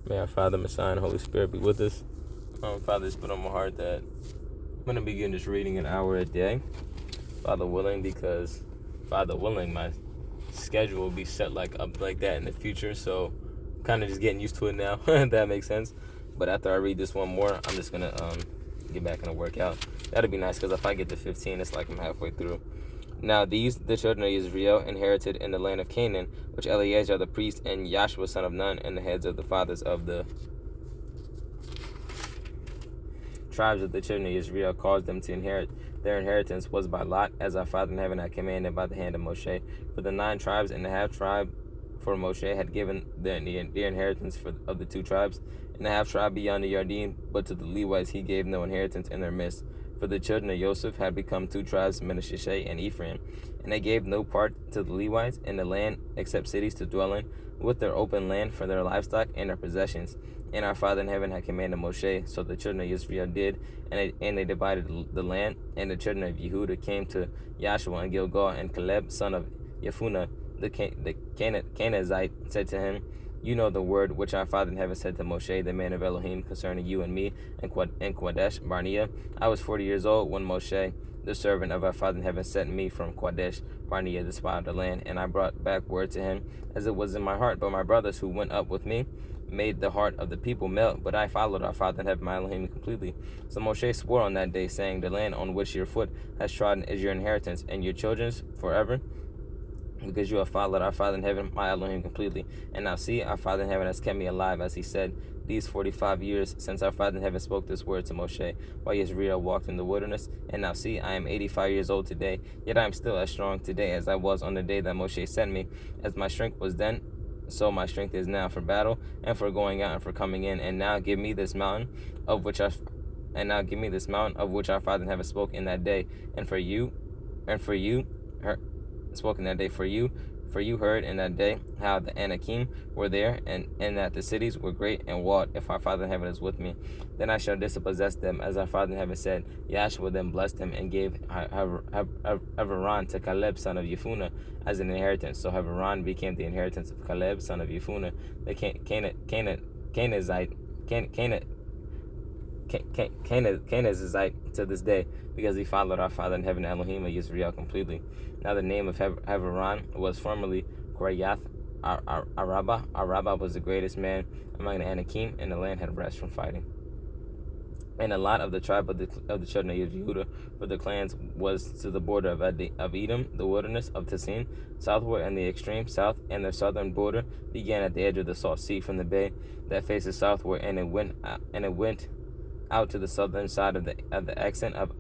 May our Father, Messiah, and Holy Spirit be with us. Father, it's put on my heart that I'm going to begin just reading an hour a day, Father willing, because Father willing, my schedule will be set up like that in the future. So kind of just getting used to it now, if that makes sense. But after I read this one more, I'm just going to get back in a workout. That'd be nice, because if I get to 15, it's like I'm halfway through. Now these, the children of Israel, inherited in the land of Canaan, which Eleazar the priest and Joshua son of Nun, and the heads of the fathers of the tribes of the children of Israel, caused them to inherit. Their inheritance was by lot, as our Father in heaven had commanded by the hand of Moshe. For the 9 tribes and the half tribe, for Moshe had given their inheritance of the 2 tribes, and the half tribe beyond the Yarden, but to the Levites he gave no inheritance in their midst. For the children of Joseph had become 2 tribes, Manasseh and Ephraim, and they gave no part to the Levites in the land except cities to dwell in, with their open land for their livestock and their possessions. And our Father in heaven had commanded Moshe, so the children of Israel did, and they divided the land. And the children of Yehuda came to Joshua and Gilgal, and Caleb, son of Yefuneh, the Kenizzite, said to him, You know the word which our Father in heaven said to Moshe, the man of Elohim, concerning you and me, and Kadesh Barnea. I was 40 years old when Moshe, the servant of our Father in heaven, sent me from Kadesh Barnea, the spy of the land, and I brought back word to him, as it was in my heart. But my brothers who went up with me made the heart of the people melt, but I followed our Father in heaven, my Elohim, completely. So Moshe swore on that day, saying, The land on which your foot has trodden is your inheritance, and your children's forever, because you have followed our Father in heaven, my Elohim, completely. And now see, our Father in heaven has kept me alive, as he said, these 45 years since our Father in heaven spoke this word to Moshe, while Israel walked in the wilderness. And now see, I am 85 years old today, yet I am still as strong today as I was on the day that Moshe sent me. As my strength was then, so my strength is now for battle, and for going out, and for coming in. And now give me this mountain of which our Father in heaven spoke in that day, spoke in that day. For you heard in that day how the Anakim were there, and that the cities were great and walled. If our Father in heaven is with me, then I shall dispossess them, as our Father in heaven said. Joshua then blessed him and gave Haviran to Caleb son of Yefuneh as an inheritance. So Haviran became the inheritance of Caleb son of Yefuneh, the Kenizzite, to this day, because he followed our Father in heaven, Elohim of Israel, completely. Now the name of Haviran was formerly Kiriath Araba. Araba was the greatest man among the Anakim, and the land had rest from fighting. And a lot of the tribe of the children of Yehuda for the clans was to the border of Edom, the wilderness of Tessin, southward and the extreme south, and their southern border began at the edge of the Salt Sea from the bay that faces southward, and it went out to the southern side of the extent of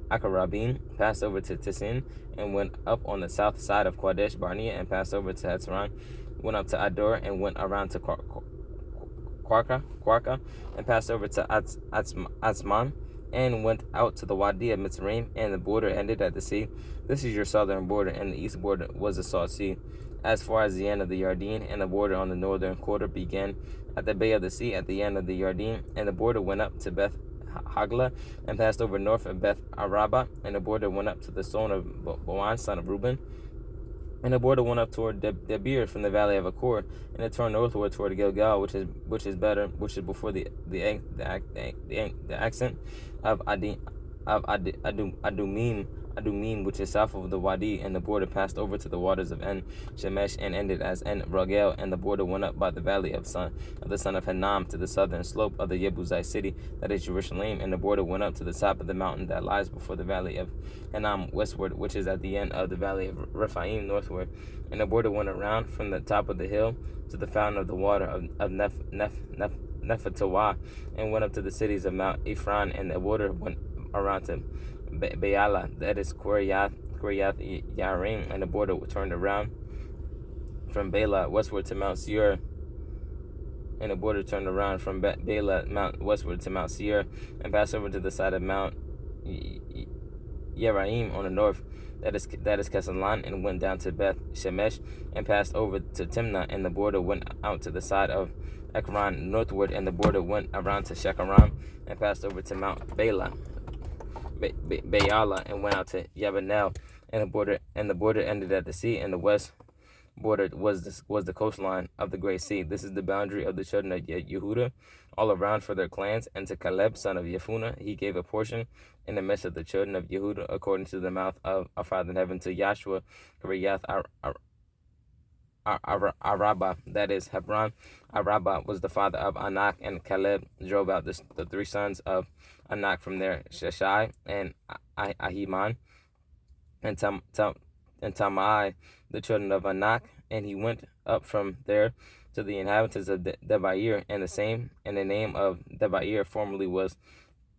Akarabim, passed over to Tessin, and went up on the south side of Kadesh Barnea, and passed over to Hetzron, went up to Ador, and went around to Quarka, and passed over to Atzman, and went out to the Wadi of Mitsrayim, and the border ended at the sea. This is your southern border, and the east border was the Salt Sea, as far as the end of the Yarden, and the border on the northern quarter began at the bay of the sea at the end of the Yarden, and the border went up to Beth Hagla, and passed over north of Beth Araba, and the border went up to the stone of Boan, son of Reuben. And the border went up toward Debir from the valley of Akor, and it turned northward toward Gilgal, which is before the accent of Adumim, which is south of the Wadi, and the border passed over to the waters of En Shemesh, and ended as En Rogel, and the border went up by the valley of the son of Hanam to the southern slope of the Yebusite city, that is Jerusalem, and the border went up to the top of the mountain that lies before the valley of Hanam westward, which is at the end of the valley of Rephaim northward, and the border went around from the top of the hill to the fountain of the water of Nephatawah, and went up to the cities of Mount Ephron, and the border went around to Beala, that is Kiriath Yarim, and the border turned around from Bela westward to Mount Seir, and the border turned around from Bela Mount westward to Mount Seir, and passed over to the side of Mount Yeraim on the north, that is Kesalan, and went down to Beth Shemesh, and passed over to Timnah, and the border went out to the side of Ekron northward, and the border went around to Shekaram, and passed over to Mount Bela Bayala, and went out to Yabanel, and the border ended at the sea, and the west border was the coastline of the Great Sea. This is the boundary of the children of Yehuda all around for their clans. And to Caleb, son of Yefuneh, he gave a portion in the midst of the children of Yehuda, according to the mouth of our Father in heaven. To Yahshua, Kiriyath Araba, that is Hebron. Araba was the father of Anak, and Caleb drove out the three sons of Anak from there, Sheshai and Ahiman and Tamai, the children of Anak, and he went up from there to the inhabitants of Debair, and the name of Debair formerly was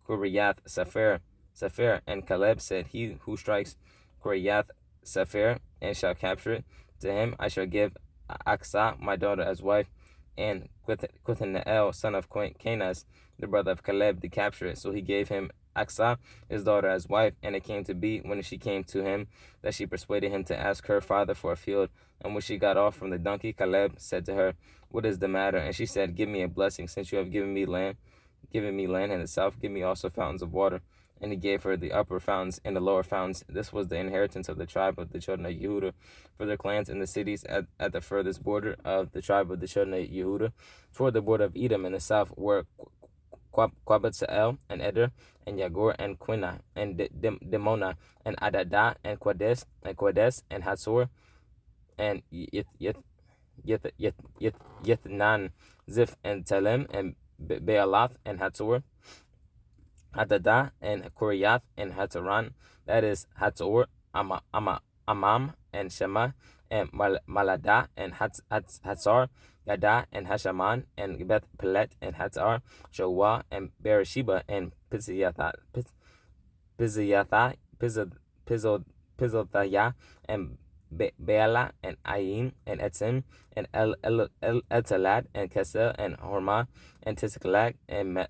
Kiriyath Sepher. And Caleb said, he who strikes Kiriyath Sepher and shall capture it, to him I shall give Aksah, my daughter, as wife, and Quithaneel, son of Kenaz, the brother of Caleb, to capture it. So he gave him Aksah, his daughter, as wife. And it came to be, when she came to him, that she persuaded him to ask her father for a field. And when she got off from the donkey, Caleb said to her, what is the matter? And she said, give me a blessing, since you have given me land in the south, give me also fountains of water. And he gave her the upper fountains and the lower fountains. This was the inheritance of the tribe of the children of Yehuda for their clans in the cities at the furthest border of the tribe of the children of Yehuda. Toward the border of Edom in the south were Quabatsa'el and Eder and Yagor and Quina and Demona and Adadah and Quades and Hatzor and Yithnan, Ziph and Telem and Bealath and Hatzor, Adadah and Koriath and Hataran, that is Hatzor, Amam and Shema and Maladah and Hatzar, Gadah and Hashaman and Beth Pelet and Hatzar, Shoah and Beersheba and Pizothaya and Beala and Ayin and Etzim and Etalad and Kesel and Hormah and Tisklag and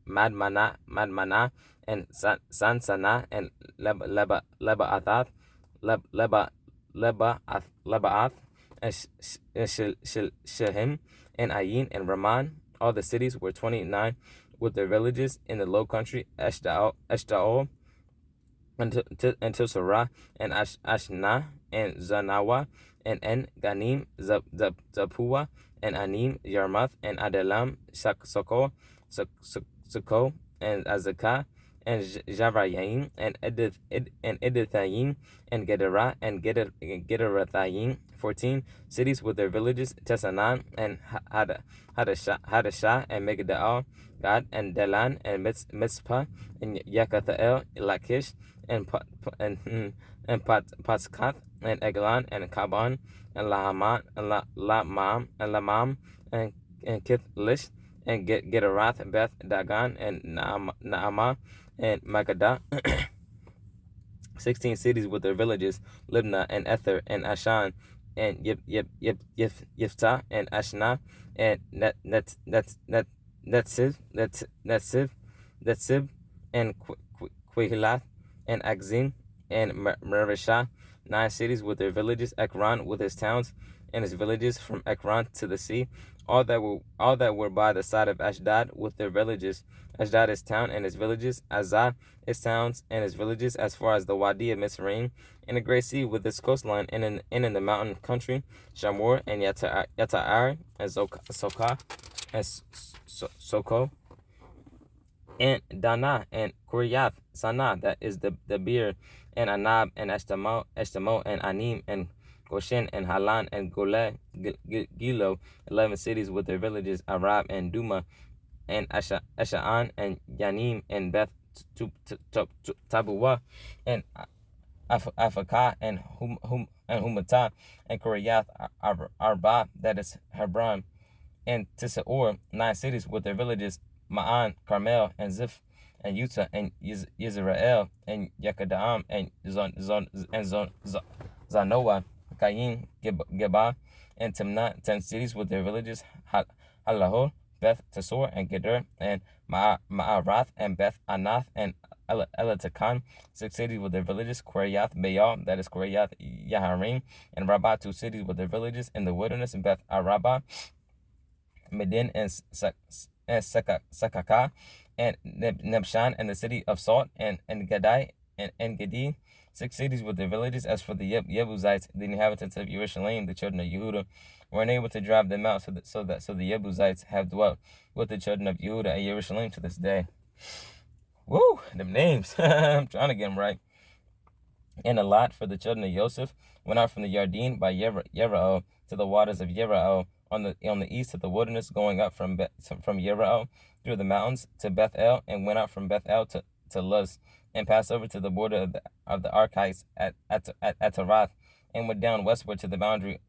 Madmana and Sansana and Lebaath and Shehim and Ayin and Raman. All the cities were 29 with their villages in the low country, Eshtaol and Tusarah and Ashna and Zanawa and En Ganim, Zapua and Anim, Yarmuth and Adelam, Soko and Azekah and Javrayim and Edithayim and Gederah and Gederathayim, 14 cities with their villages, Tesanan and Hadashah and Megidal, Gad and Delan and Mitzpah and Yakathael, Lachish and Patskath and Eglon and Kaban and Lahaman and Lamam and Kithlish and Gederath, Beth Dagon and Naamah and Magadah, 16 cities with their villages, Libnah and Ether and Ashan and Yiftah and Ashna and Netsiv and Quihilath and Akzim and Merishah, 9 cities with their villages, Ekron with his towns and his villages from Ekron to the sea, all that were by the side of Ashdod with their villages, Ashdod his town and his villages, Azah his towns and his villages, as far as the Wadi of Mitsrayim, and the great sea with its coastline, and in the mountain country, Shamor and Yata'ar and Sokah and Soko and Dana and Kuriyath Sana, that is the beer, and Anab and Eshtamo and Anim and Goshen and Halan and Gilo, 11 cities with their villages, Arab and Duma and Asha'an and Yanim and Beth Tabuwa and Afakah and Humatah and Kuriyath Arba, that is Hebron, and Tisaor, 9 cities with their villages, Ma'an, Carmel, and Ziph, and Utah, and Yisrael, and Yakadaam, and Zanoah, Kayin, Geba, and Timnah, 10 cities with their villages, Halahor, Beth Tesor, and Geder, and Ma'arath, and Beth Anath, and Elatakan, 6 cities with their villages, Queriath Baal, that is Queriath Yaharim, and Rabbah, 2 cities with their villages in the wilderness, Beth Arabah, Medin, and Sakaka, and Nebshan, and the city of Salt, and Gadai, and Gedi, 6 cities with their villages. As for the Jebusites, the inhabitants of Jerusalem, the children of Yehuda, were unable to drive them out, so the Jebusites have dwelt with the children of Yehuda and Jerusalem to this day. Woo, them names. I'm trying to get them right. And a lot for the children of Joseph went out from the Yarden by Yerao to the waters of Yerao on the east of the wilderness, going up from Yerao through the mountains to Bethel, and went out from Bethel to Luz, and passed over to the border of the Archites at Tarath, and went down westward to the boundary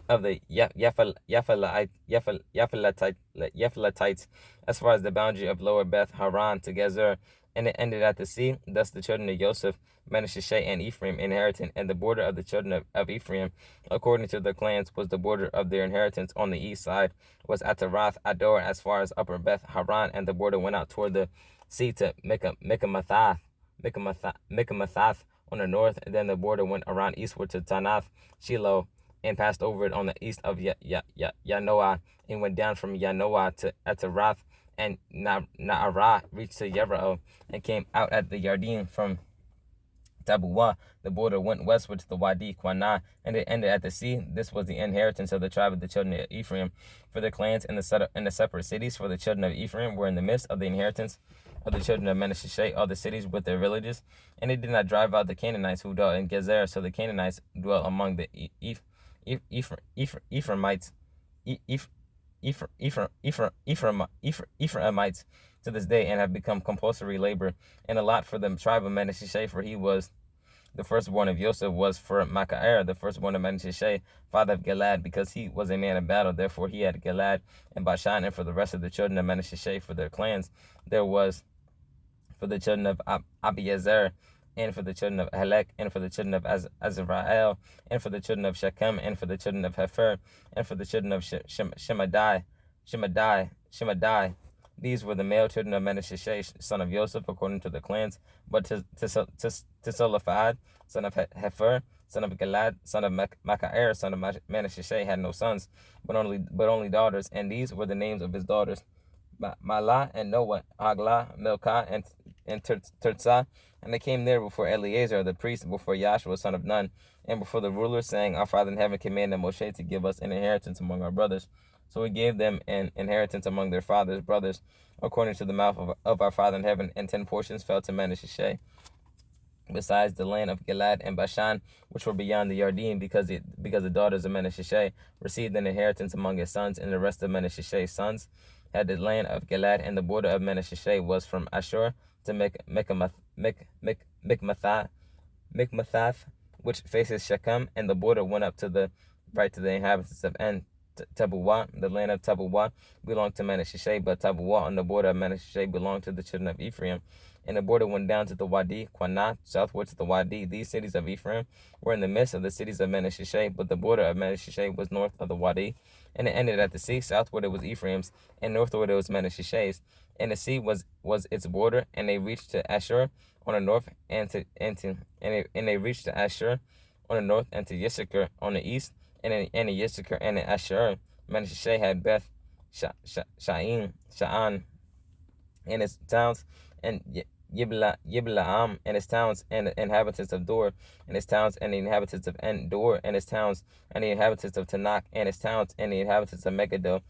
of the Yaphalatites, as far as the boundary of Lower Beth Haran to Gezer, and it ended at the sea. Thus the children of Joseph, Manasseh, and Ephraim inherited, and the border of the children of Ephraim, according to their clans, was the border of their inheritance on the east side, was Atarath Ador, as far as Upper Beth Haran, and the border went out toward the sea to Mikamathath on the north, and then the border went around eastward to Tanath Shiloh, and passed over it on the east of Yanoah, and went down from Yanoah to Atarath, and Na'arah reached to Yerao, and came out at the Yarden from Tabuah. The border went westward to the Wadi Qanah, and it ended at the sea. This was the inheritance of the tribe of the children of Ephraim, for the clans and the separate cities. For the children of Ephraim were in the midst of the inheritance of the children of Manasseh, all the cities with their villages. And they did not drive out the Canaanites who dwelt in Gezer, so the Canaanites dwelt among the Ephraimites, Ephraimites to this day, and have become compulsory labor. And a lot for the tribe of Manasseh, for he was the firstborn of Joseph, was for Machir, the firstborn of Manasseh, father of Gilad, because he was a man of battle. Therefore he had Gilad and Bashan. And for the rest of the children of Manasseh, for their clans, there was for the children of Abiezer, and for the children of Helek, and for the children of Azrael, and for the children of Shechem, and for the children of Hefer, and for the children of Shemadai. These were the male children of Manasseh, son of Joseph, according to the clans. But to Solophat, son of Hefer, son of Gilad, son of Machir, son of Manasseh, had no sons, but only daughters. And these were the names of his daughters: Malah and Noah, Haglah, Milcah, and Tirzah. And they came there before Eleazar the priest, before Yehoshua son of Nun, and before the rulers, saying, Our Father in heaven commanded Moshe to give us an inheritance among our brothers. So he gave them an inheritance among their father's brothers, according to the mouth of our Father in heaven, and 10 portions fell to Manasseh, besides the land of Gilad and Bashan, which were beyond the Yarden, because the daughters of Manasseh received an inheritance among his sons, and the rest of Manasseh's sons had the land of Gilad, and the border of Manasseh was from Ashur to Mikmathath, which faces Shechem, and the border went up to the right to the inhabitants of En. Tabuah, the land of Tabuah, belonged to Manasseh, but Tabuah on the border of Manasseh belonged to the children of Ephraim. And the border went down to the Wadi Qanah, southward to the Wadi. These cities of Ephraim were in the midst of the cities of Manasseh, but the border of Manasseh was north of the Wadi, and it ended at the sea. Southward it was Ephraim's, and northward it was Manasseh's. And the sea was its border, and they reached to Ashur on the north, and they reached to Ashur on the north, and to Yissachar on the east. And in Yissachar and in Ashur, Manasseh had Beth Sha'an and its towns, and Yiblaam and its towns, and the inhabitants of Dor and its towns, and the inhabitants of En-Dor and its towns, and the inhabitants of Tanakh and its towns, and the inhabitants of Megiddo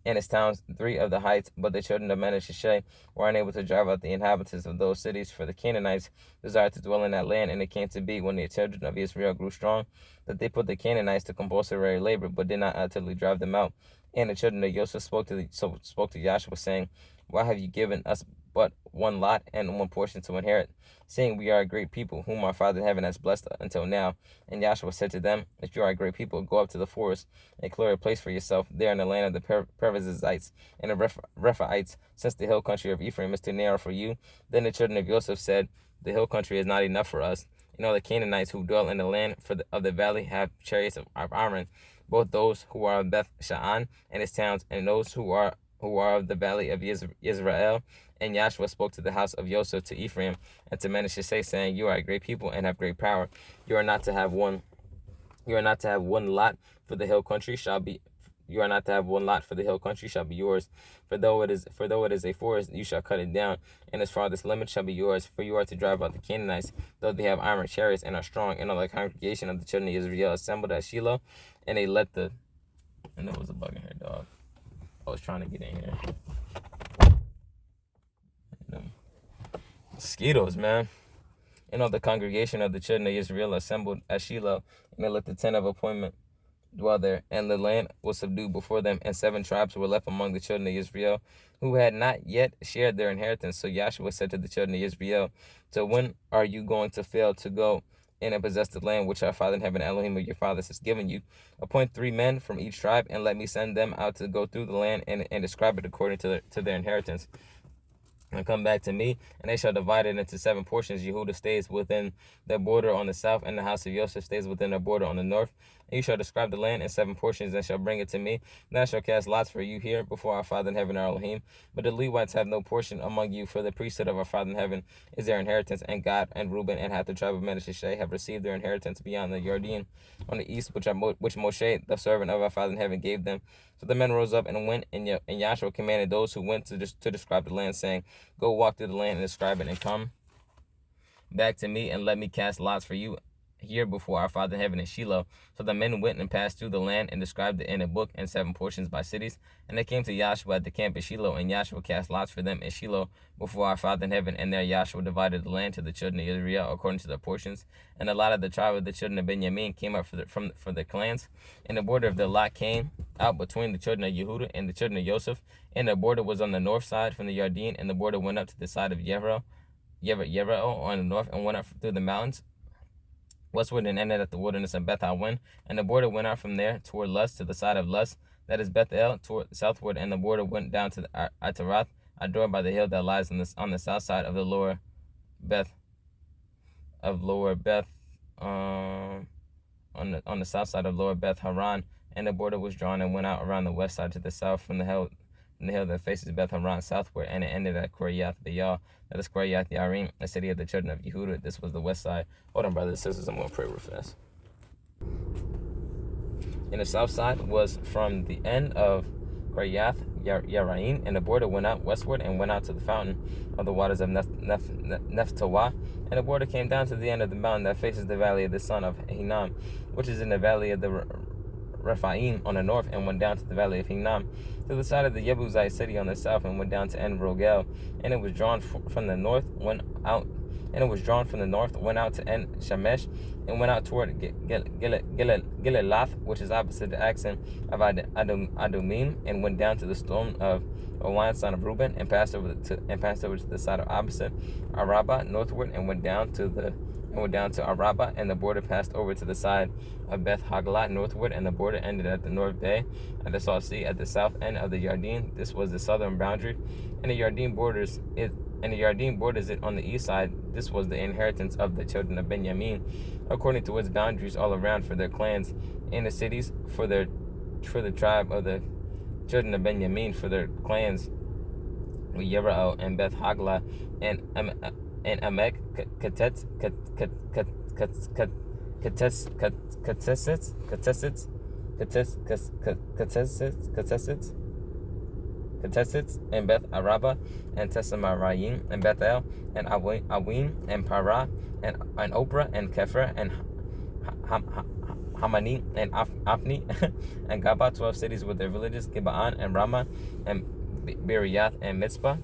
and its towns, 3 of the heights. But the children of Manasseh were unable to drive out the inhabitants of those cities, for the Canaanites desired to dwell in that land. And it came to be, when the children of Israel grew strong, that they put the Canaanites to compulsory labor, but did not utterly drive them out. And the children of Joseph spoke to Yehoshua, saying, Why have you given us but one lot and one portion to inherit, seeing we are a great people, whom our Father in heaven has blessed until now? And Yehoshua said to them, If you are a great people, go up to the forest and clear a place for yourself there in the land of the Perizzites and the Rephaites, since the hill country of Ephraim is too narrow for you. Then the children of Joseph said, The hill country is not enough for us. And all the Canaanites who dwell in the land of the valley have chariots of iron, both those who are of Beth Sha'an and its towns, and those who are of the valley of Israel. And Yehoshua spoke to the house of Joseph, to Ephraim, and to Manasseh, saying, You are a great people and have great power. You are not to have one lot, for the hill country shall be You are not to have one lot, for the hill country shall be yours. For though it is a forest, you shall cut it down, and its farthest limit shall be yours. For you are to drive out the Canaanites, though they have iron chariots and are strong. And all the congregation of the children of Israel assembled at Shiloh, and they let the. And there was a bug in here, dog. I was trying to get in here. Mosquitoes, man. And all the congregation of the children of Israel assembled at Shiloh, and they let the tent of appointment dwell there, and the land was subdued before them, and 7 tribes were left among the children of Israel, who had not yet shared their inheritance. So Joshua said to the children of Israel, "So when are you going to fail to go in and possess the land which our Father in heaven, Elohim of your fathers, has given you? Appoint 3 men from each tribe, and let me send them out to go through the land and describe it according to their inheritance. And come back to me, and they shall divide it into 7 portions. Yehuda stays within their border on the south, and the house of Joseph stays within their border on the north. And you shall describe the land in 7 portions, and shall bring it to me. Then I shall cast lots for you here before our Father in heaven, Elohim. But the Levites have no portion among you, for the priesthood of our Father in heaven is their inheritance. And Gad and Reuben and half the tribe of Manasseh have received their inheritance beyond the Jordan on the east, which Moshe, the servant of our Father in heaven, gave them." So the men rose up and went, and Joshua commanded those who went to describe the land, saying, "Go walk through the land and describe it, and come back to me, and let me cast lots for you here before our Father in heaven in Shiloh." So the men went and passed through the land and described it in a book in 7 portions by cities. And they came to Joshua at the camp at Shiloh, and Joshua cast lots for them in Shiloh before our Father in heaven. And there Joshua divided the land to the children of Israel according to their portions. And the lot of the tribe of the children of Benjamin came up for the clans. And the border of the lot came out between the children of Yehuda and the children of Joseph. And the border was on the north side from the Jordan, and the border went up to the side of Yehuda on the north, and went up through the mountains westward, and ended at the wilderness of Beth Awen. And the border went out from there toward Luz, to the side of Luz, that is Bethel, toward the southward. And the border went down to the Ataroth, Ador, by the hill that lies on the south side of the lower Beth, on the south side of lower Beth Haran. And the border was drawn and went out around the west side to the south from the hill that faces Beth Haran southward, and it ended at Kiriath Baal, that is Kiriath Yarim, the city of the children of Yehuda. This was the west side. Hold on, brothers and sisters, I'm going to pray real fast. And the south side was from the end of Kiriath Yarim, and the border went out westward and went out to the fountain of the waters of Nephtoah. And the border came down to the end of the mountain that faces the valley of the son of Hinnom, which is in the valley of the Rephaim on the north, and went down to the valley of Hinnom, to the side of the Jebusite city on the south, and went down to En Rogel. And it was drawn from the north, went out to En Shemesh, and went out toward Gilelath, which is opposite the accent of Adumim, and went down to the storm of Owan, son of Reuben, and passed over to the side of opposite Arabah northward, and went down to Arabah, and the border passed over to the side of Beth Haglah northward, and the border ended at the north bay at the Salt Sea at the south end of the Jordan. This was the southern boundary, and the Jordan borders it on the east side. This was the inheritance of the children of Benjamin, according to its boundaries all around, for their clans and the cities, for the tribe of the children of Benjamin, for their clans, Yerah and Beth Haglah and Amek, Ketesets, and Beth Arabah, and Tesamarayim, and Bethel, and Awim, and Parah, and Oprah, and Kephar, and Hamani, and Afni, and Gaba, 12 cities with their villages, Gibeon, and Ramah, and Beriath, and Mitzpah,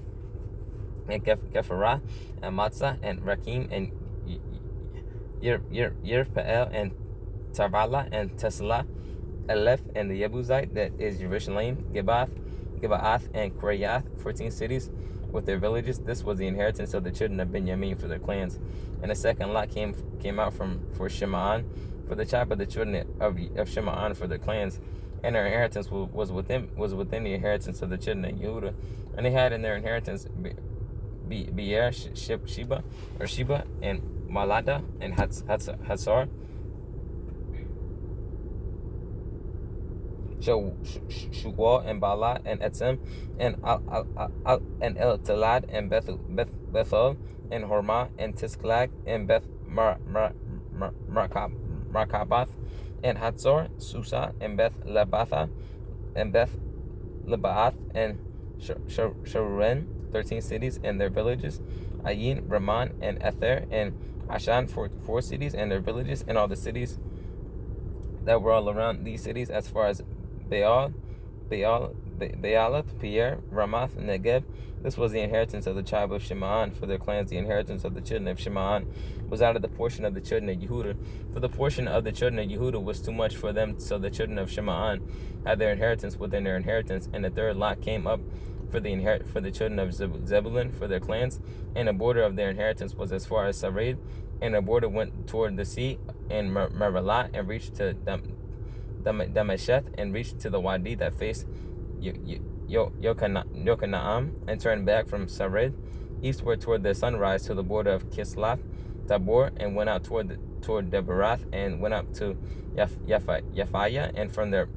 and Kephirah, and Matzah, and Rakim, and Yirpeel, and Tarvala, and Tesla, Aleph, and the Jebusite, that is Jerusalem, Gibeath, and Kiriath, 14 cities with their villages. This was the inheritance of the children of Benjamin for their clans. And the second lot came out for Shiman, for the tribe of the children of Shiman for their clans. And their inheritance was within the inheritance of the children of Yehuda. And they had in their inheritance Beer, Sheba, and Malada, and Hatzar, Shual, and Bala, and Etzem, and El Talad, and Bethel, and Hormah, and Tisklag, and Beth Markabath, and Hatzor, Susa, and Beth Labatha, Beth Lebaath, and Sharuren, 13 cities and their villages, Ayin, Raman, and Ether, and Ashan, 4 cities and their villages, and all the cities that were all around these cities, as far as Baalath, Pierre, Ramath, Negeb. This was the inheritance of the tribe of Shiman for their clans. The inheritance of the children of Shiman was out of the portion of the children of Yehuda. For the portion of the children of Yehuda was too much for them, so the children of Shiman had their inheritance within their inheritance. And the third lot came up for the children of Zebulun for their clans. And the border of their inheritance was as far as Sarid. And the border went toward the sea and Meralah, and reached to Damasheth, and reached to the wadi that faced Yokanaam, and turned back from Sarid eastward toward the sunrise to the border of Kislath Tabor, and went out toward Debarath, and went up to Yaphaya, and from there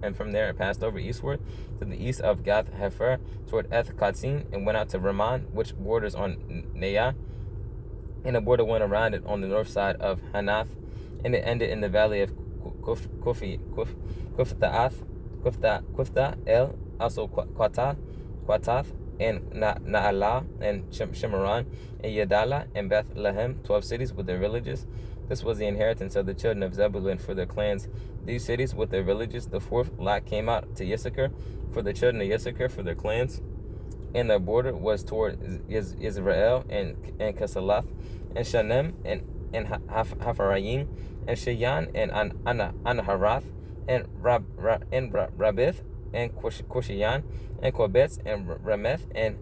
it passed over eastward to the east of Gath Hefer toward Eth Katzin, and went out to Raman, which borders on Neah, and the border went around it on the north side of Hanath, and it ended in the valley of Kufta El, also Quatath, and Naalah, and Shemaron, and Yadala, and Bethlehem, 12 cities with their villages. This was the inheritance of the children of Zebulun for their clans. These cities with their villages. The fourth lot came out to Issachar for the children of Issachar for their clans. And their border was toward Israel, and Kesalath, and Shanem, and Hapharaim, and Shayan, and Anaharath, and Rabith, and Kushiyan, and Korbetz, and Rameth, and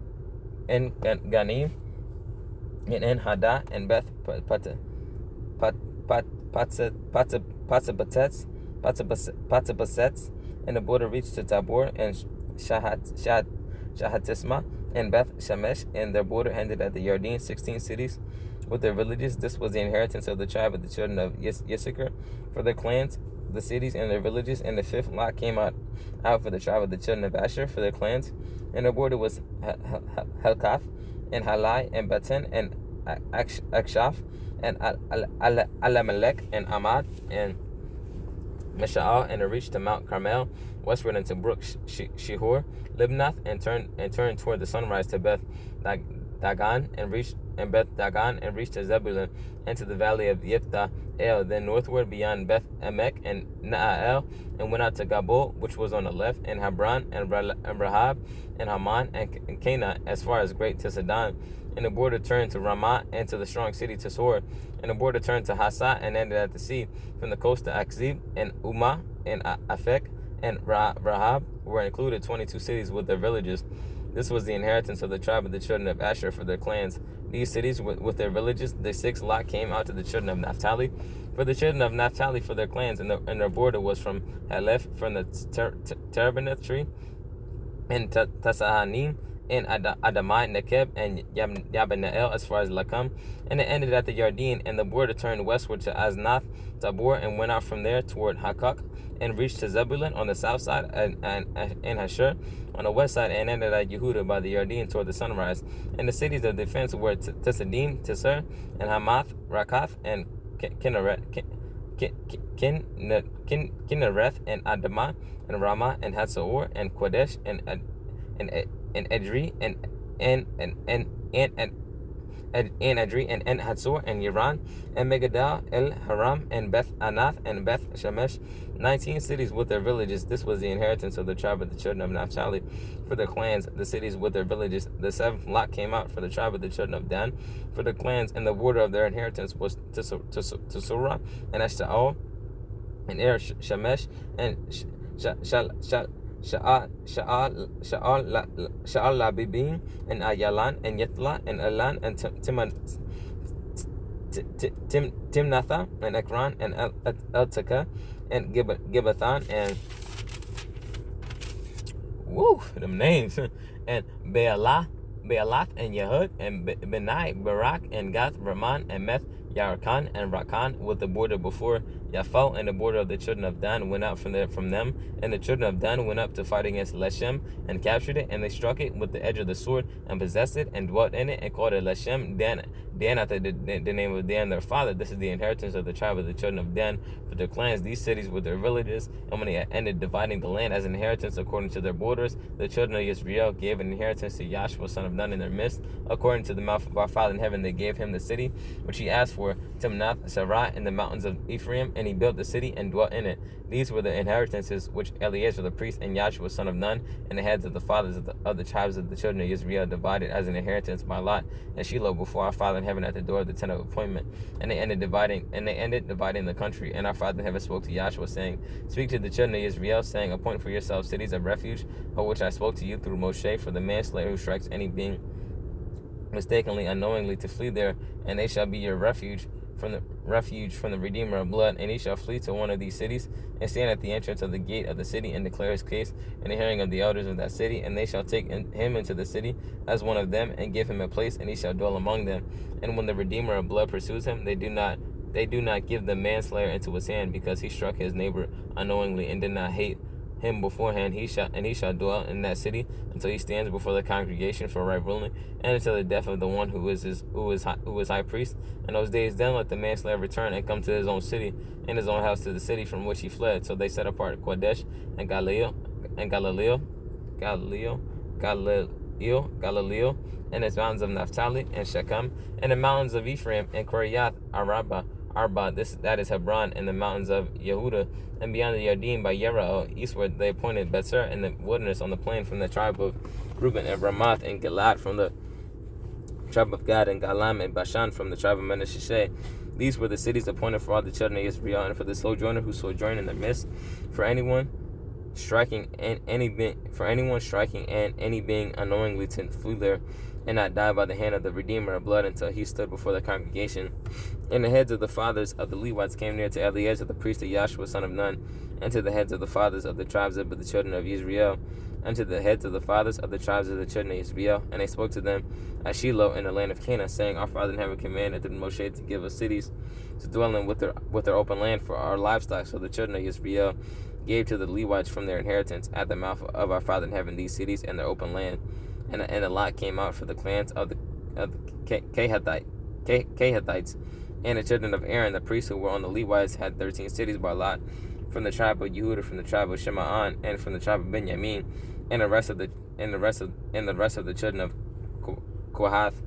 Ganim, and En-Hadah, and Beth Patzabatets, and the border reached to Tabor, and Shahatisma, and Beth Shemesh, and their border ended at the Yarden, 16 cities with their villages. This was the inheritance of the tribe of the children of Issachar for their clans, the cities and their villages. And the fifth lot came out for the tribe of the children of Asher for their clans, and their border was Helkath, and Halai, and Beten, and Akshaf, and Alamelech, and Amad, and Misha'al, and it reached to Mount Carmel, westward into Brook Shihor, Libnath, and turned toward the sunrise to Beth Dagon, and reached to Zebulun, and to the valley of Yiftah El, then northward beyond Beth Emek and Naael, and went out to Gabol, which was on the left, and Hebron, and Rahab, and Haman, and Cana, as far as great Tisadon. And the border turned to Ramah, and to the strong city Tesor. And the border turned to Hassa, and ended at the sea. From the coast to Akzib, and Umah, and Afek, and Rahab were included 22 cities with their villages. This was the inheritance of the tribe of the children of Asher for their clans. These cities with their villages. The sixth lot came out to the children of Naphtali for the children of Naphtali for their clans, and their border was from Halef, from the Terebinth tree, and Tasahanim, and Adamai, Nekeb, and Yabenael, as far as Lakam. And it ended at the Yarden, and the border turned westward to Aznath Tabor, and went out from there toward Hakak, and reached to Zebulun on the south side, and Hashur on the west side, and ended at Yehuda by the Yarden toward the sunrise. And the cities of defense were Tesadim, Tisser, and Hamath, Rakath, and Kinnereth, and Adamah, and Ramah, and Hatzor, and Kodesh, and Edri, and Edri, and Hatzor, and Yiran, and Megadal, El Haram, and Beth Anath, and Beth Shemesh, 19 cities with their villages. This was the inheritance of the tribe of the children of Naphtali for their clans, the cities with their villages. The seventh lot came out for the tribe of the children of Dan for their clans, and the border of their inheritance was Tesurah, and Eshtaol, and Er Shemesh, and Sha'al Labibim, and Ayalan, and Yetla, and Elan, and Timnatha, and Ekron, and Eltekah, and Gibbethon, and them names, and Bealath, and Yehud, and Benai, Barak, and Gath, Raman, and Meth Yarkan and Rakan with the border before Yaphel, and the border of the children of Dan went out from them, and the children of Dan went up to fight against Leshem and captured it, and they struck it with the edge of the sword and possessed it and dwelt in it and called it Leshem Dan after the name of Dan their father. This is the inheritance of the tribe of the children of Dan for their clans. These cities were their villages, and when they had ended dividing the land as an inheritance according to their borders, the children of Israel gave an inheritance to Yehoshua son of Nun in their midst. According to the mouth of our Father in heaven, they gave him the city which he asked for, Timnath Serah in the mountains of Ephraim, and he built the city and dwelt in it. These were the inheritances which Eleazar the priest and Yehoshua son of Nun and the heads of the fathers of the tribes of the children of Israel divided as an inheritance by lot and Shiloh before our Father in heaven at the door of the tent of appointment. And they ended dividing the country. And our Father in heaven spoke to Yehoshua, saying, Speak to the children of Israel, saying, Appoint for yourselves cities of refuge, of which I spoke to you through Moshe, for the manslayer who strikes any being mistakenly, unknowingly, to flee there, and they shall be your refuge from the Redeemer of blood. And he shall flee to one of these cities and stand at the entrance of the gate of the city and declare his case in the hearing of the elders of that city, and they shall take him into the city as one of them and give him a place, and he shall dwell among them. And when the Redeemer of blood pursues him, they do not give the manslayer into his hand, because he struck his neighbor unknowingly and did not hate him beforehand. He shall dwell in that city until he stands before the congregation for right ruling, and until the death of the one who is high priest. In those days, then let the manslayer return and come to his own city, and his own house to the city from which he fled. So they set apart Kadesh and Galileo, and its mountains of Naphtali and Shechem, and the mountains of Ephraim and Kiriath Arba, that is Hebron, and the mountains of Yehuda, and beyond the Yardim by Yerah eastward they appointed Betzer in the wilderness on the plain from the tribe of Reuben, and Ramoth and Gilad from the tribe of Gad, and Galam and Bashan from the tribe of Manasseh. These were the cities appointed for all the children of Israel, and for the sojourner who sojourned in their midst, for anyone striking and any being unknowingly to flee there and not die by the hand of the Redeemer of blood until he stood before the congregation. And the heads of the fathers of the Levites came near to Eleazar the priest of Yehoshua son of Nun, and to the heads of the fathers of the tribes of the children of Israel, and to the heads of the fathers of the tribes of the children of Israel. And they spoke to them at Shiloh in the land of Canaan, saying, Our Father in heaven commanded through Moshe to give us cities to dwell in with their open land for our livestock. So the children of Israel gave to the Levites from their inheritance at the mouth of our Father in heaven these cities and their open land. And a lot came out for the clans of the Kehathites, and the children of Aaron, the priests who were on the Levites, had 13 cities by lot, from the tribe of Yehuda, from the tribe of Shiman, and from the tribe of Benjamin, and the rest of the children of Kohath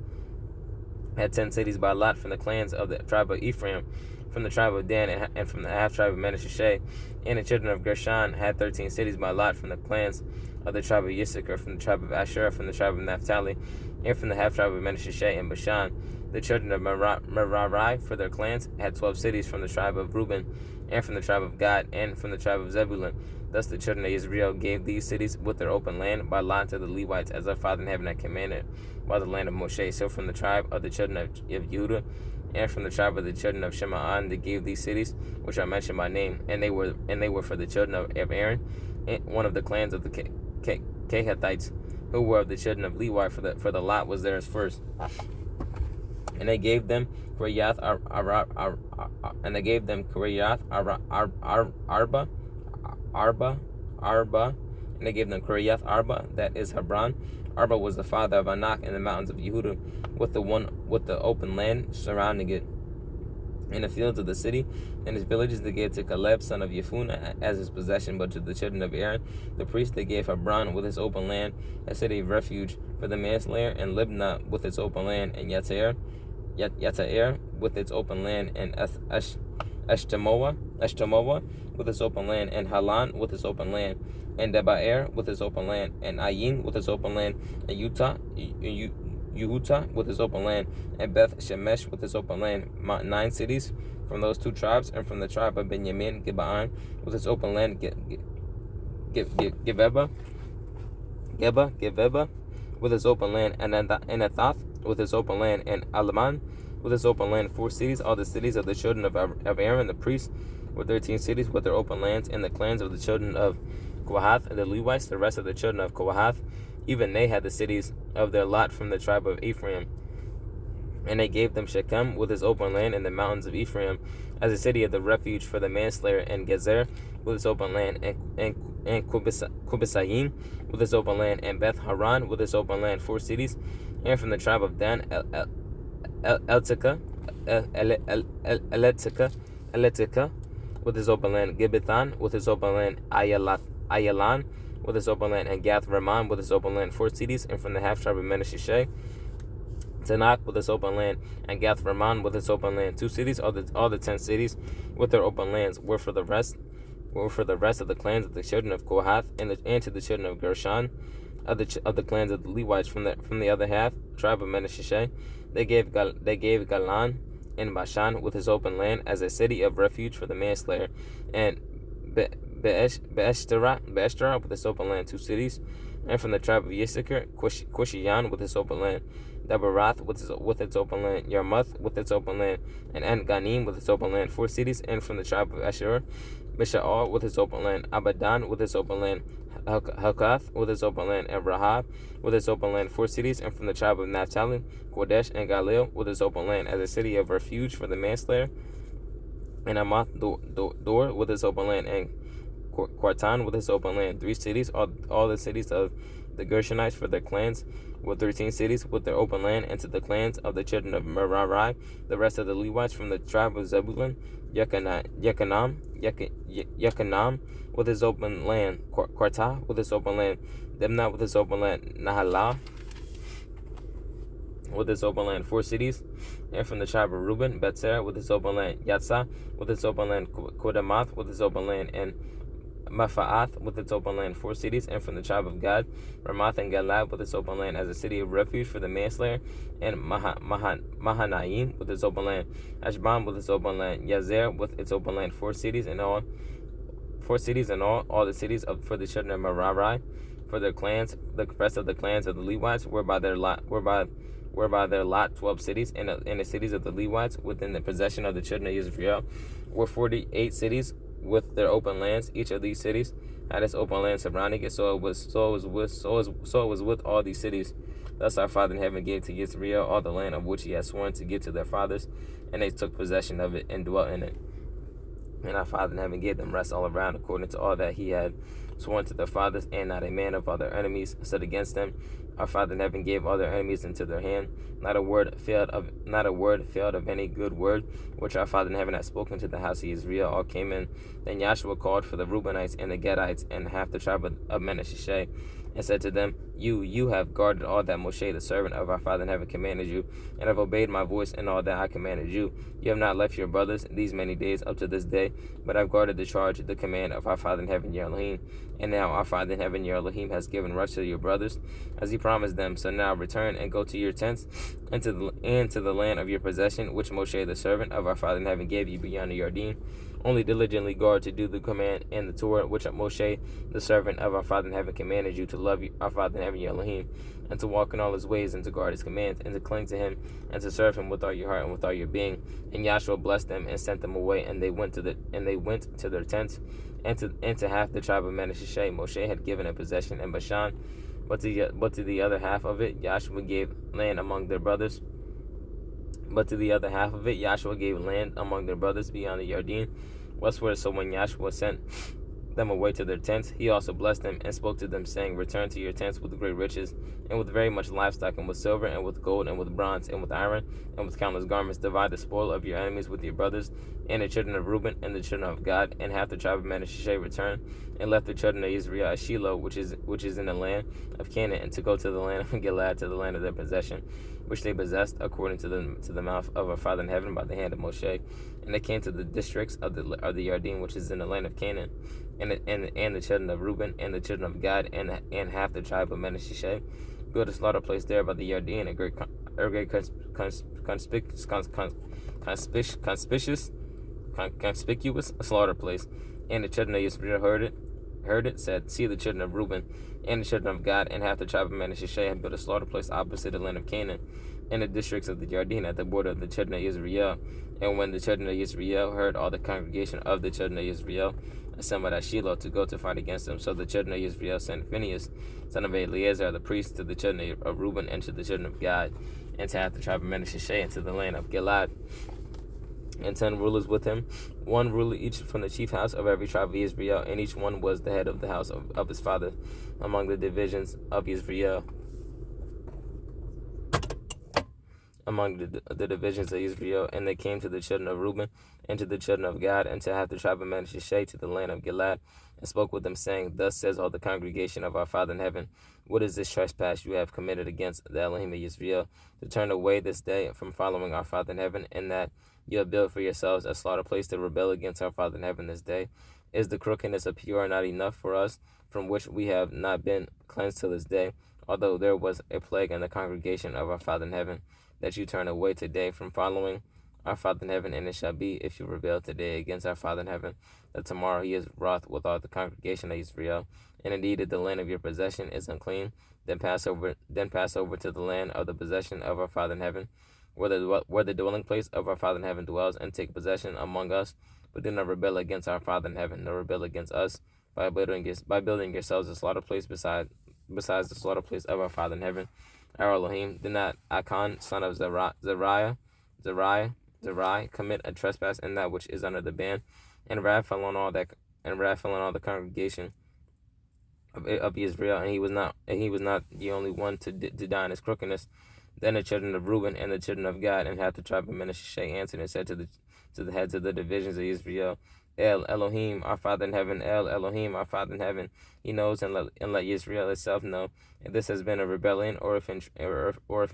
had 10 cities by lot, from the clans of the tribe of Ephraim, from the tribe of Dan, and from the half tribe of Manasseh. And the children of Gershon had 13 cities by lot, from the clans of the tribe of Issachar, from the tribe of Asher, from the tribe of Naphtali, and from the half tribe of Manasseh and Bashan. The children of Merari, for their clans, had 12 cities, from the tribe of Reuben, and from the tribe of Gad, and from the tribe of Zebulun. Thus the children of Israel gave these cities with their open land by lot to the Levites, as our Father in heaven had commanded, by the land of Moshe. So from the tribe of the children of Yehuda, and from the tribe of the children of Shiman, they gave these cities, which are mentioned by name, and they were for the children of Aaron, one of the clans of the Kehathites, who were of the children of Levi, for the lot was theirs first. And they gave them Kiriath Arba, and they gave them Kiriath Arba, that is Hebron. Arba was the father of Anak in the mountains of Yehuda, with the open land surrounding it, in the fields of the city, and his villages they gave to Caleb son of Yefuneh as his possession. But to the children of Aaron the priest they gave Hebron with its open land, a city of refuge for the manslayer, and Libnah with its open land, and Yatair with its open land, and Eshtemoa with its open land, and Halan with its open land, and Debaer with its open land, and Ayin with its open land, and Yehuta with its open land, and Beth Shemesh with its open land. 9 cities from those 2 tribes, and from the tribe of Benjamin, Gibeon with its open land, Geba with its open land, and Anathoth with its open land, and Alaman with its open land. 4 cities, all the cities of the children of Aaron the priests, were 13 cities with their open lands, and the clans of the children of Kohath, the Levites, the rest of the children of Kohath, even they had the cities of their lot from the tribe of Ephraim. And they gave them Shechem with its open land in the mountains of Ephraim, as a city of the refuge for the manslayer, and Gezer with its open land, and Kubisayim with its open land, and Beth Haran with its open land, 4 cities. And from the tribe of Dan, Eletika with its open land, Gibbethon with its open land, Ayalan with its open land, and Gath Ramon with its open land, 4 cities. And from the half tribe of Menashe, Tanakh with its open land, and Gath Ramon with its open land, 2 cities. All the 10 cities with their open lands were for the rest of the clans of the children of Kohath, and to the children of Gershon, of the clans of the Levites from the other half tribe of Menashe. They gave Galan in Bashan with his open land as a city of refuge for the manslayer, and Beeshtera with its open land, 2 cities. And from the tribe of Yisachar, Cushiyan with its open land, Dabarath with its open land, Yarmuth with its open land, and En-Ganim with its open land, 4 cities. And from the tribe of Asher, Misha'al with its open land, Abadan with its open land, Helkath with its open land, and Rahab with its open land, 4 cities. And from the tribe of Naphtali, Kodesh and Galil with its open land as a city of refuge for the manslayer, and Amath Dor with its open land, and Quartan with its open land, 3 cities. All the cities of the Gershonites for their clans with 13 cities with their open land, and to the clans of the children of Merari, the rest of the Levites from the tribe of Zebulun, Yekanam with his open land, Quarta with his open land, Demna with his open land, Nahalah with its open land, 4 cities. And from the tribe of Reuben, Bethsara with its open land, Yatsah with its open land, Kodamath with its open land, and Mafaath with its open land, 4 cities. And from the tribe of Gad, Ramoth and Galad with its open land as a city of refuge for the manslayer, and Mahanaim with its open land, Ashban with its open land, Yazer with its open land, 4 cities in all. 4 cities in all the cities for the children of Merari, for their clans. The rest of the clans of the Levites were by their lot 12 cities, and the cities of the Levites within the possession of the children of Israel were 48 cities with their open lands. Each of these cities had its open land surrounding it. So it was with all these cities. Thus our Father in heaven gave to Israel all the land of which he had sworn to give to their fathers, and they took possession of it and dwelt in it. And our Father in heaven gave them rest all around, according to all that he had sworn to their fathers, and not a man of all their enemies stood against them. Our Father in heaven gave all their enemies into their hand. Not a word failed of any good word which our Father in heaven had spoken to the house of Israel. All came in. Then Yahshua called for the Reubenites and the Gadites and half the tribe of Menashe, and said to them, You have guarded all that Moshe, the servant of our Father in heaven, commanded you, and have obeyed my voice in all that I commanded you. You have not left your brothers these many days up to this day, but have guarded the charge, the command of our Father in heaven, your Elohim. And now our Father in heaven, your Elohim, has given rest to your brothers, as he promised them. So now return and go to your tents, and to the land of your possession, which Moshe, the servant of our Father in heaven, gave you beyond the Jordan. Only diligently guard to do the command and the Torah which Moshe, the servant of our Father in heaven, commanded you, to love our Father in heaven, your Elohim, and to walk in all his ways, and to guard his commands, and to cling to him, and to serve him with all your heart and with all your being. And Yahshua blessed them and sent them away, and they went to their tents, and to half the tribe of Menashe Moshe had given a possession in Bashan, but to the other half of it Yahshua gave land among their brothers. But to the other half of it Yahshua gave land among their brothers beyond the Jordan westward. So when Yahshua sent them away to their tents, he also blessed them and spoke to them, saying, Return to your tents with great riches, and with very much livestock, and with silver, and with gold, and with bronze, and with iron, and with countless garments. Divide the spoil of your enemies with your brothers. And the children of Reuben and the children of Gad and half the tribe of Menashe returned, and left the children of Israel at Shiloh, which is in the land of Canaan, and to go to the land of Gilead, to the land of their possession, which they possessed according to the mouth of our Father in heaven by the hand of Moshe. And they came to the districts of the Jordan, which is in the land of Canaan, and the children of Reuben and the children of Gad and half the tribe of Menashe built a slaughter place there by the Jordan, a great conspicuous slaughter place. And the children of Israel heard it, said, See, the children of Reuben and the children of Gad and half the tribe of Menashe have built a slaughter place opposite the land of Canaan, in the districts of the Jordan, at the border of the children of Israel. And when the children of Israel heard all the congregation of the children of Israel assembled at Shiloh to go to fight against them. So the children of Israel sent Phinehas, son of Eleazar the priest, to the children of Reuben and to the children of Gad, and to half the tribe of Manasseh, into the land of Gilead, and 10 rulers with him, one ruler each from the chief house of every tribe of Israel, and each one was the head of the house of his father among the divisions of Israel. Among the divisions of Israel, and they came to the children of Reuben and to the children of Gad and to half the tribe of Manasseh, to the land of Gilead, and spoke with them, saying, Thus says all the congregation of our Father in heaven, what is this trespass you have committed against the Elohim of Israel, to turn away this day from following our Father in heaven, in that you have built for yourselves a slaughter place to rebel against our Father in heaven this day? Is the crookedness of Peor not enough for us, from which we have not been cleansed till this day, although there was a plague in the congregation of our Father in heaven, that you turn away today from following our Father in heaven? And it shall be, if you rebel today against our Father in heaven, that tomorrow he is wroth with all the congregation of Israel. And indeed, if the land of your possession is unclean, then pass over to the land of the possession of our Father in heaven, where the dwelling place of our Father in heaven dwells, and take possession among us. But do not rebel against our Father in heaven, nor rebel against us by building yourselves a slaughter place besides the slaughter place of our Father in heaven, our Elohim. Did not Achan, son of Zariah, commit a trespass in that which is under the ban? And wrath fell on all the congregation of Israel, and he was not the only one to die in his crookedness. Then the children of Reuben and the children of Gad and half the tribe of Manasseh answered and said to the heads of the divisions of Israel, El Elohim, our Father in heaven, El Elohim, our Father in heaven, he knows, and let Israel itself know if this has been a rebellion or if in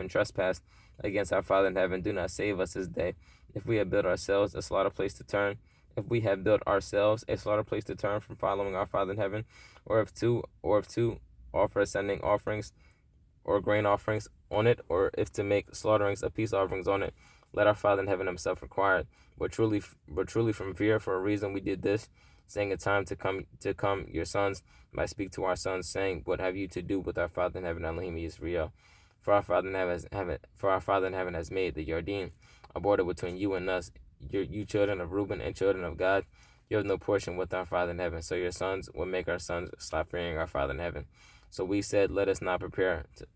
trespass against our Father in heaven. Do not save us this day. If we have built ourselves a slaughter place to turn from following our Father in heaven, or if two offer ascending offerings or grain offerings on it, or if to make slaughterings of peace offerings on it, let our Father in heaven himself require it. But truly from fear, for a reason we did this, saying, in time to come your sons might speak to our sons, saying, what have you to do with our Father in heaven, Elohim Israel? For our Father in heaven has made the Yarden a border between you and us, you children of Reuben and children of Gad. You have no portion with our Father in heaven, so your sons will make our sons stop fearing our Father in heaven. So we said, let us not prepare to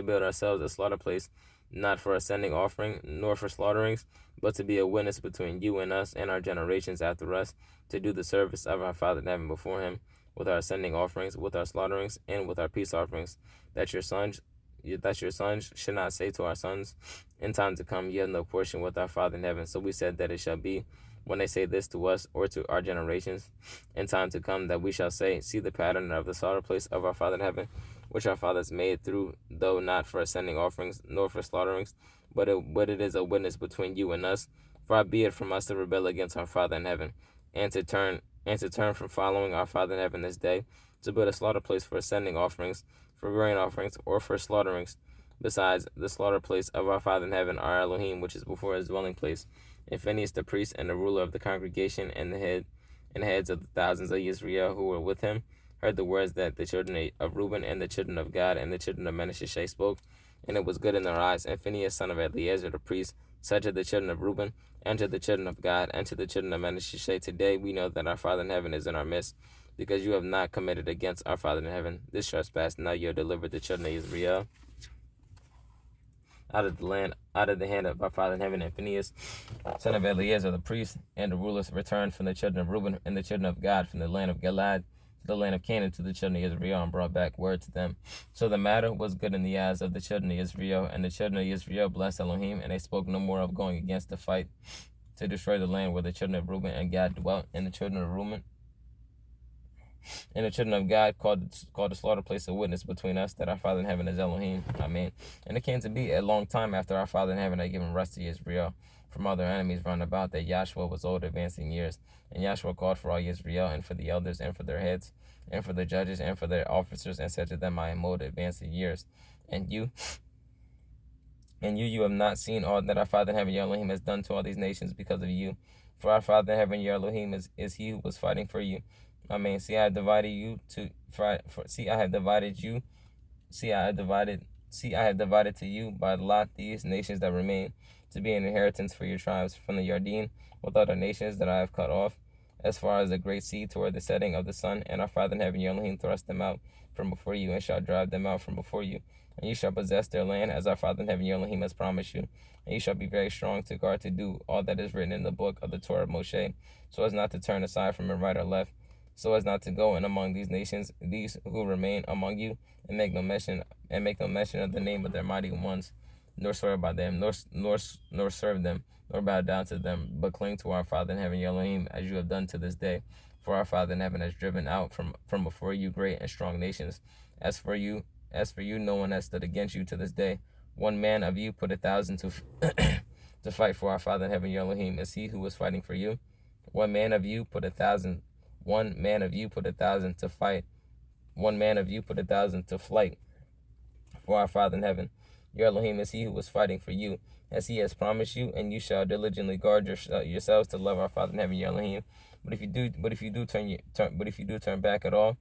build ourselves a slaughter place, not for ascending offering, nor for slaughterings, but to be a witness between you and us and our generations after us, to do the service of our Father in heaven before him, with our ascending offerings, with our slaughterings, and with our peace offerings, that your sons should not say to our sons, in time to come, ye have no portion with our Father in heaven. So we said that it shall be, when they say this to us or to our generations, in time to come, that we shall say, see the pattern of the slaughter place of our Father in heaven, which our fathers made through, though not for ascending offerings, nor for slaughterings, but it is a witness between you and us. Far be it from us to rebel against our Father in heaven, and to turn from following our Father in heaven this day, to build a slaughter place for ascending offerings, for grain offerings, or for slaughterings, besides the slaughter place of our Father in heaven, our Elohim, which is before his dwelling place. And Phinehas the priest and the ruler of the congregation and the heads of the thousands of Israel who were with him heard the words that the children of Reuben and the children of Gad and the children of Manasseh spoke, and it was good in their eyes. And Phinehas, son of Eleazar the priest, said to the children of Reuben and to the children of Gad and to the children of Manasseh, today we know that our Father in heaven is in our midst, because you have not committed against our Father in heaven this trespass. Now you have delivered the children of Israel out of the hand of our Father in heaven. And Phinehas, son of Eleazar the priest, and the rulers returned from the children of Reuben and the children of Gad from the land of Gilead to the land of Canaan to the children of Israel, and brought back word to them. So the matter was good in the eyes of the children of Israel, and the children of Israel blessed Elohim, and they spoke no more of going against the fight to destroy the land where the children of Reuben and Gad dwelt. And the children of Reuben and the children of God called the slaughter place a witness between us, that our Father in heaven is Elohim. Amen. And it came to be a long time after our Father in heaven had given rest to Israel from all their enemies round about, that Yehoshua was old, advancing years. And Yehoshua called for all Israel, and for the elders, and for their heads, and for the judges, and for their officers, and said to them, I am old, advancing years. And you have not seen all that our Father in heaven, your Elohim, has done to all these nations because of you. For our Father in heaven, your Elohim, is he who was fighting for you. See, I have divided See, I have divided to you by lot these nations that remain, to be an inheritance for your tribes from the Yarden, with other nations that I have cut off, as far as the great sea toward the setting of the sun. And our Father in heaven, your Elohim, thrust them out from before you, and shall drive them out from before you. And you shall possess their land, as our Father in heaven, your Elohim, has promised you. And you shall be very strong to guard to do all that is written in the book of the Torah of Moshe, so as not to turn aside from it right or left, so as not to go in among these nations, these who remain among you, and make no mention of the name of their mighty ones, nor swear by them, nor serve them, nor bow down to them, but cling to our Father in heaven, your Elohim, as you have done to this day. For our Father in heaven has driven out from before you great and strong nations. As for you, no one has stood against you to this day. One man of you put 1,000 to to fight for our Father in heaven, your Elohim. Is he who was fighting for you? One man of you put 1,000. One man of you put 1,000 to fight. One man of you put 1,000 to flight for our Father in heaven. Your Elohim is he who was fighting for you, as he has promised you, and you shall diligently guard yourselves to love our Father in heaven, your Elohim. But if you do turn back at all,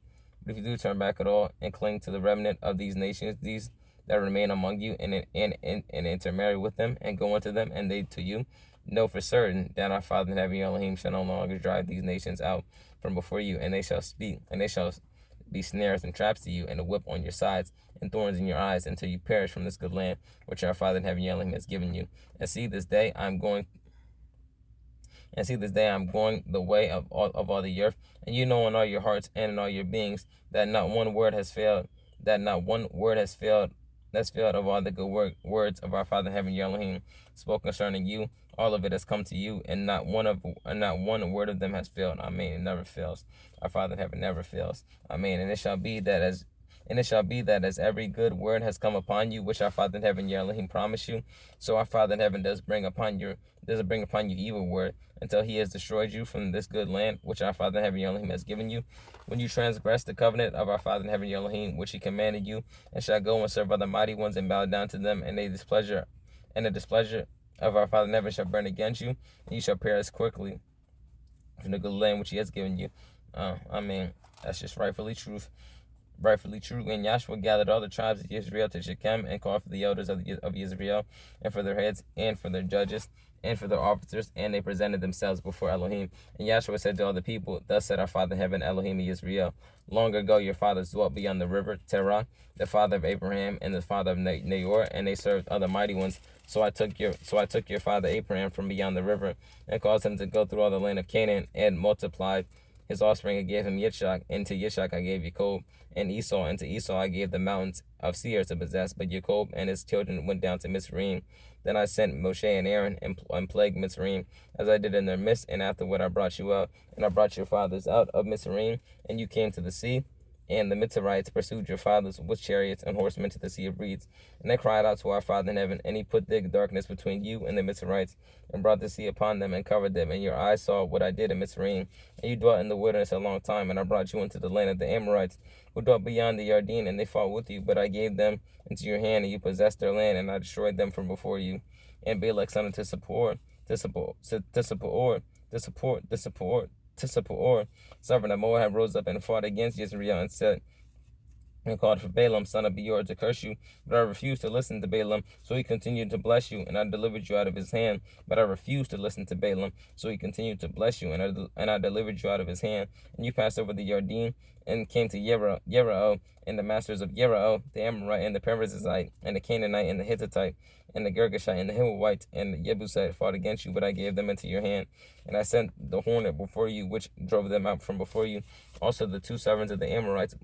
and cling to the remnant of these nations, these that remain among you, and intermarry with them, and go unto them, and they to you, know for certain that our Father in heaven, your Elohim, shall no longer drive these nations out from before you, and they shall be snares and traps to you, and a whip on your sides, and thorns in your eyes, until you perish from this good land which our Father in heaven, your Elohim, has given you. And see, this day I'm going the way of all the earth, and you know in all your hearts and in all your beings that not one word has failed, of all the good words of our Father in heaven, your Elohim, spoke concerning you. All of it has come to you, and not one word of them has failed. Amen. It never fails. Our Father in heaven never fails. Amen. And it shall be that as every good word has come upon you, which our Father in heaven, your Elohim, promised you, so our Father in heaven does bring upon you evil word, until he has destroyed you from this good land which our Father in heaven, your Elohim, has given you. When you transgress the covenant of our Father in heaven, your Elohim, which he commanded you, and shall go and serve other mighty ones, and bow down to them, and the displeasure of our Father in heaven shall burn against you, and you shall perish quickly from the good land which he has given you. Amen. That's just rightfully true. And Yahshua gathered all the tribes of Israel to Shechem, and called for the elders of Israel, and for their heads, and for their judges, and for their officers, and they presented themselves before Elohim. And Yahshua said to all the people, Thus said our Father in heaven, Elohim of Israel, long ago your fathers dwelt beyond the river Terah, the father of Abraham and the father of Nahor, and they served other mighty ones. So I took your father Abraham from beyond the river, and caused him to go through all the land of Canaan, and multiplied his offspring, and gave him Yitzchak, and to Yitzchak I gave Jacob and Esau, and to Esau I gave the mountains of Seir to possess. But Jacob and his children went down to Mitsrayim. Then I sent Moshe and Aaron and plagued Mitsrayim, as I did in their midst, and afterward I brought you out, and I brought your fathers out of Mitsrayim, and you came to the sea. And the Mitsrayites pursued your fathers with chariots and horsemen to the sea of reeds. And they cried out to our Father in heaven, and he put thick darkness between you and the Mitsrayites, and brought the sea upon them, and covered them. And your eyes saw what I did in Mitsrayim. And you dwelt in the wilderness a long time, and I brought you into the land of the Amorites, who dwelt beyond the Yarden, and they fought with you. But I gave them into your hand, and you possessed their land, and I destroyed them from before you. And Balak son of Tisapor, sovereign of Moab, rose up and fought against Israel, and said, and called for Balaam, son of Beor, to curse you. But I refused to listen to Balaam, so he continued to bless you, and I delivered you out of his hand. But I refused to listen to Balaam, so he continued to bless you, and I delivered you out of his hand. And you passed over the Yarden, and came to Yerah, and the masters of Yerah, the Amorite, and the Perizzite, and the Canaanite, and the Hittite, and the Girgashite, and the Hivite, and the Jebusite fought against you, but I gave them into your hand. And I sent the hornet before you, which drove them out from before you. Also the two servants of the Amorites,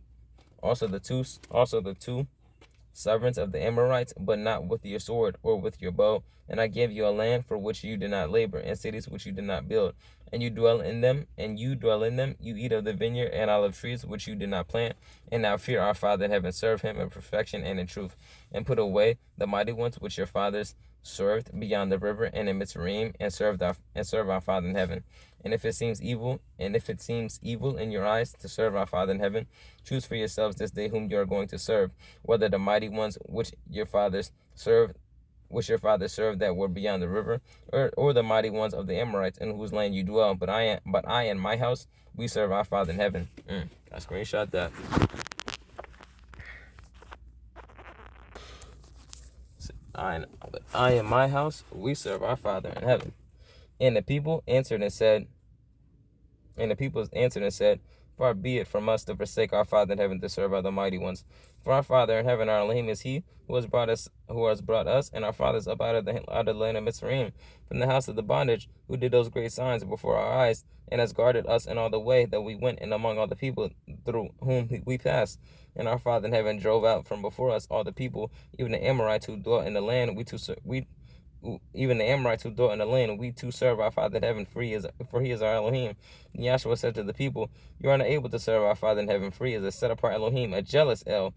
but not with your sword or with your bow. And I gave you a land for which you did not labor, and cities which you did not build. And you dwell in them. You eat of the vineyard and olive trees which you did not plant. And now fear our Father in heaven, serve him in perfection and in truth, and put away the mighty ones which your fathers served beyond the river and in Mitsrayim, and serve our Father in heaven. And if it seems evil in your eyes to serve our Father in heaven, choose for yourselves this day whom you are going to serve, whether the mighty ones which your fathers served that were beyond the river, or the mighty ones of the Amorites in whose land you dwell. But I and my house, we serve our Father in heaven. I screenshot that. I and my house, we serve our Father in heaven. And the people answered and said, Far be it from us to forsake our Father in heaven to serve other mighty ones. For our Father in heaven, our Elohim, is He who has brought us and our fathers up out of the land of Mitsrayim, from the house of the bondage, who did those great signs before our eyes, and has guarded us in all the way that we went and among all the people through whom we passed. And our Father in heaven drove out from before us all the people, even the Amorites who dwelt in the land. We too serve our Father in heaven, for He is our Elohim. And Yehoshua said to the people, You are not able to serve our Father in heaven, for He is a set apart Elohim, a jealous El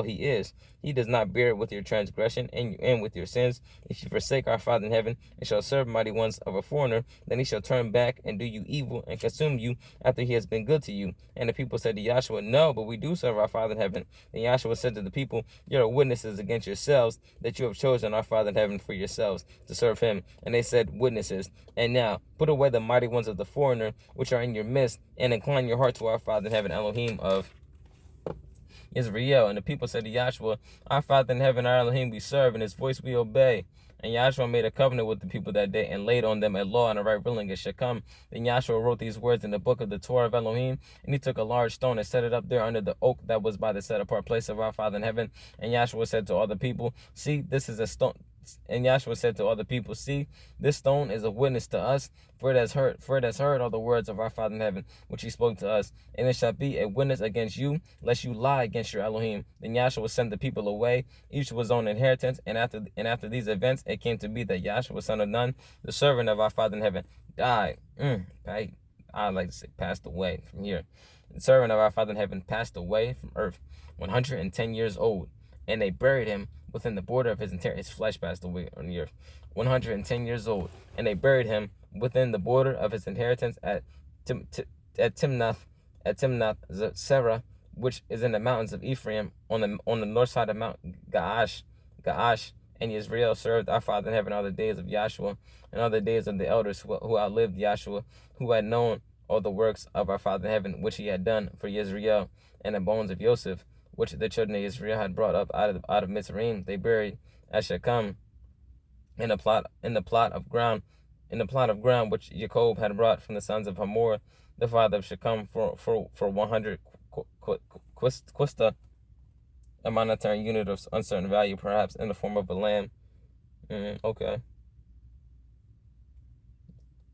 He is. He does not bear with your transgression and with your sins. If you forsake our Father in heaven and shall serve mighty ones of a foreigner, then He shall turn back and do you evil and consume you after He has been good to you. And the people said to Yehoshua, No, but we do serve our Father in heaven. And Yehoshua said to the people, You are witnesses against yourselves that you have chosen our Father in heaven for yourselves to serve Him. And they said, Witnesses. And now put away the mighty ones of the foreigner which are in your midst, and incline your heart to our Father in heaven, Elohim of Israel. And the people said to Yehoshua, Our Father in heaven, our Elohim we serve, and His voice we obey. And Yehoshua made a covenant with the people that day, and laid on them a law and a right ruling as should come. Then Yehoshua wrote these words in the book of the Torah of Elohim, and he took a large stone and set it up there under the oak that was by the set apart place of our Father in heaven. And Yehoshua said to all the people, See, this is a stone. And Yehoshua said to all the people, See, this stone is a witness to us, for it has heard all the words of our Father in heaven, which He spoke to us. And it shall be a witness against you, lest you lie against your Elohim. Then Yehoshua sent the people away, each to his own inheritance. And after these events, it came to be that Yehoshua, son of Nun, the servant of our Father in heaven, died. I like to say passed away from here. The servant of our Father in heaven passed away from earth, 110 years old. And they buried him within the border of his inheritance. His flesh passed away on the earth, 110 years old. And they buried him within the border of his inheritance at Timnath Serah, which is in the mountains of Ephraim, on the north side of Mount Gaash. And Israel served our Father in heaven all the days of Yehoshua, and all the days of the elders who outlived Yehoshua, who had known all the works of our Father in heaven, which He had done for Israel. And the bones of Joseph, which the children of Israel had brought up out of Mitsrayim, they buried at Shechem in the plot of ground which Jacob had brought from the sons of Hamor, the father of Shechem, for 100 quista, a monetary unit of uncertain value, perhaps in the form of a lamb. Okay.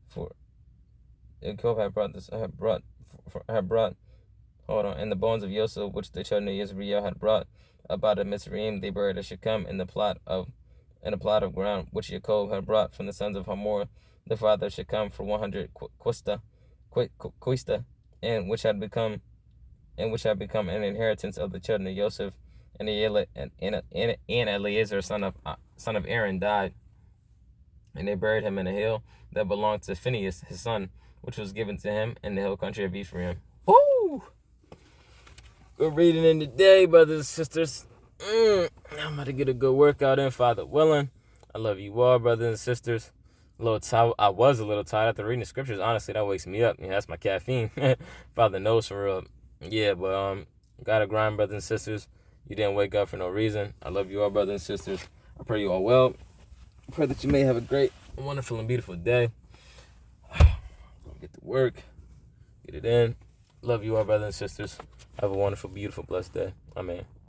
For Jacob had brought. Hold on. And the bones of Joseph, which the children of Israel had brought up out of Mitsrayim, they buried at Shechem in the plot of ground which Jacob had brought from the sons of Hamor, the father of Shechem, for 100 quista, and which had become an inheritance of the children of Joseph. And Eleazar, son of Aaron, died, and they buried him in a hill that belonged to Phinehas, his son, which was given to him in the hill country of Ephraim. Woo! Good reading in the day, brothers and sisters. I'm about to get a good workout in, Father willing. I love you all, brothers and sisters. I was a little tired after reading the scriptures. Honestly, that wakes me up. That's my caffeine. Father knows for real. Yeah, but gotta grind, brothers and sisters. You didn't wake up for no reason. I love you all, brothers and sisters. I pray you all well. I pray that you may have a great, wonderful, and beautiful day. Get to work. Get it in. Love you all, brothers and sisters. Have a wonderful, beautiful, blessed day. Amen.